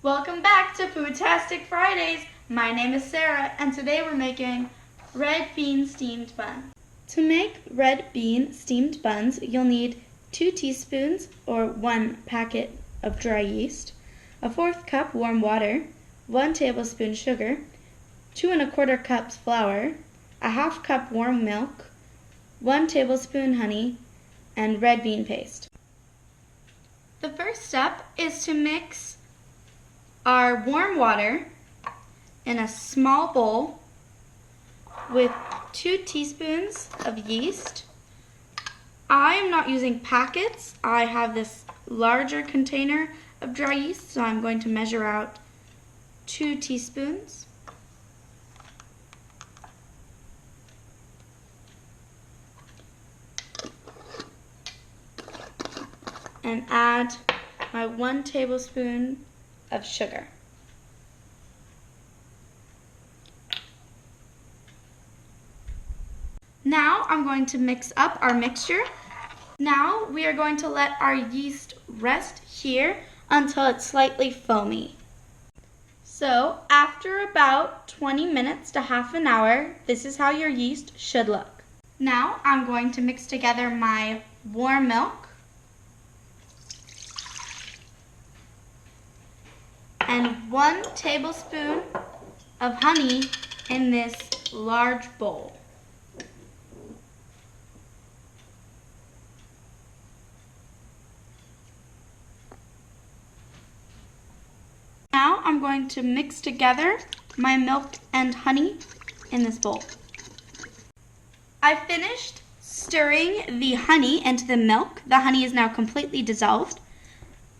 Welcome back to Foodtastic Fridays. My name is Sarah, and today we're making red bean steamed buns. To make red bean steamed buns, you'll need 2 teaspoons or 1 packet of dry yeast, a 1/4 cup warm water, 1 tablespoon sugar, 2 1/4 cups flour, a 1/2 cup warm milk, 1 tablespoon honey, and red bean paste. The first step is to mix our warm water in a small bowl with 2 teaspoons of yeast. I am not using packets. I have this larger container of dry yeast, so I'm going to measure out 2 teaspoons. And add my 1 tablespoon of sugar. Now I'm going to mix up our mixture. Now we are going to let our yeast rest here until it's slightly foamy. So after about 20 minutes to half an hour, this is how your yeast should look. Now I'm going to mix together my warm milk and 1 tablespoon of honey in this large bowl. Now I'm going to mix together my milk and honey in this bowl. I finished stirring the honey into the milk. The honey is now completely dissolved.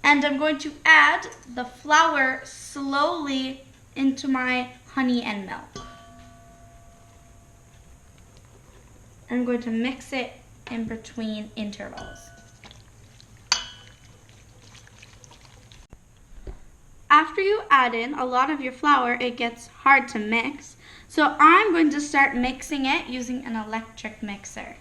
And I'm going to add the flour slowly into my honey and milk. I'm going to mix it in between intervals. After you add in a lot of your flour, it gets hard to mix. So I'm going to start mixing it using an electric mixer.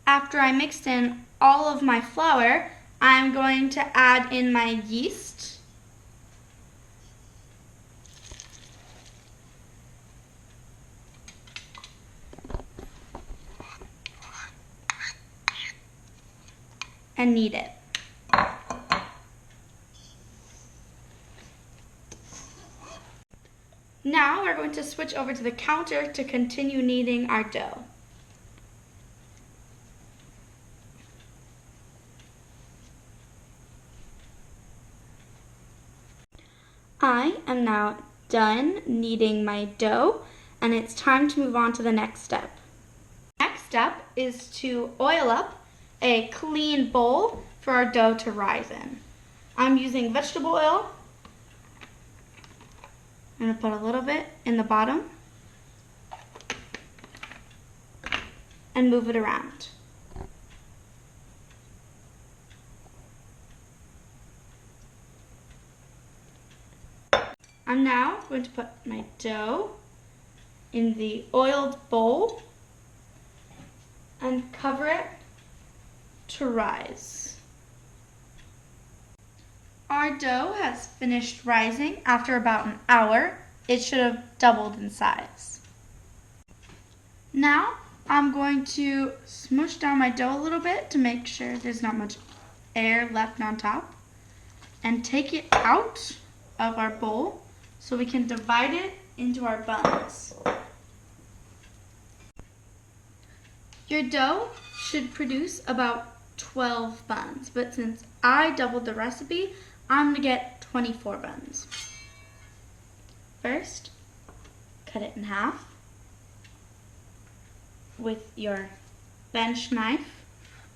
After I mixed in all of my flour, I'm going to add in my yeast. And knead it. Now we're going to switch over to the counter to continue kneading our dough. I am now done kneading my dough, and it's time to move on to the next step. Next step is to oil up a clean bowl for our dough to rise in. I'm using vegetable oil. I'm going to put a little bit in the bottom and move it around. I'm now going to put my dough in the oiled bowl and cover it to rise. Our dough has finished rising after about an hour. It should have doubled in size. Now I'm going to smush down my dough a little bit to make sure there's not much air left on top, and take it out of our bowl so we can divide it into our buns. Your dough should produce about 12 buns, but since I doubled the recipe, I'm going to get 24 buns. First, cut it in half with your bench knife.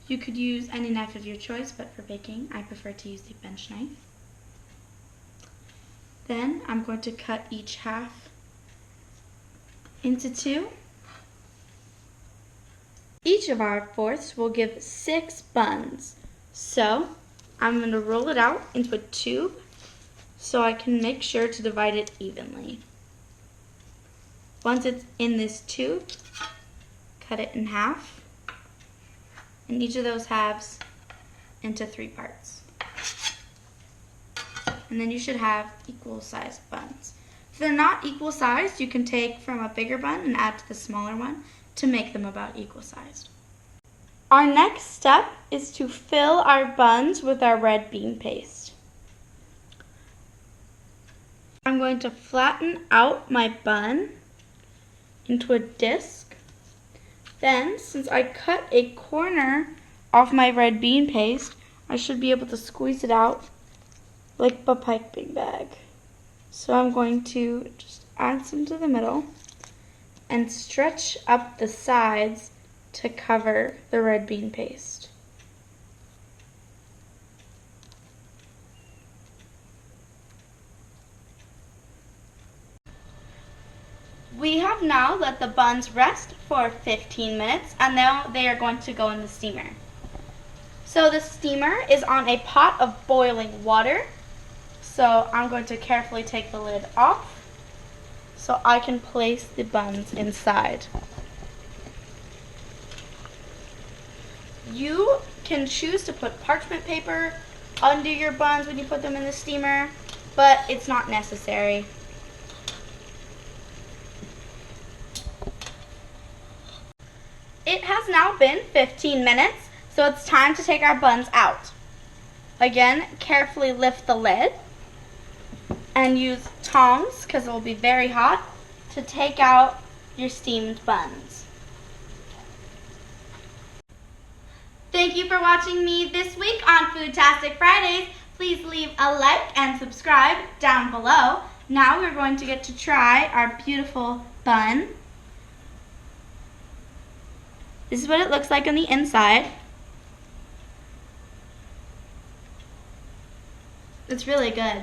You could use any knife of your choice, but for baking, I prefer to use the bench knife. Then I'm going to cut each half into 2. Each of our fourths will give 6 buns. So I'm going to roll it out into a tube so I can make sure to divide it evenly. Once it's in this tube, cut it in half, and each of those halves into 3 parts. And then you should have equal sized buns. If they're not equal sized, you can take from a bigger bun and add to the smaller one to make them about equal sized. Our next step is to fill our buns with our red bean paste. I'm going to flatten out my bun into a disc. Then, since I cut a corner off my red bean paste, I should be able to squeeze it out like a piping bag. So I'm going to just add some to the middle and stretch up the sides to cover the red bean paste. We have now let the buns rest for 15 minutes, and now they are going to go in the steamer. So the steamer is on a pot of boiling water. So I'm going to carefully take the lid off so I can place the buns inside. You can choose to put parchment paper under your buns when you put them in the steamer, but it's not necessary. It has now been 15 minutes, so it's time to take our buns out. Again, carefully lift the lid and use tongs, because it will be very hot, to take out your steamed buns. Thank you for watching me this week on Foodtastic Fridays. Please leave a like and subscribe down below. Now we're going to get to try our beautiful bun. This is what it looks like on the inside. It's really good.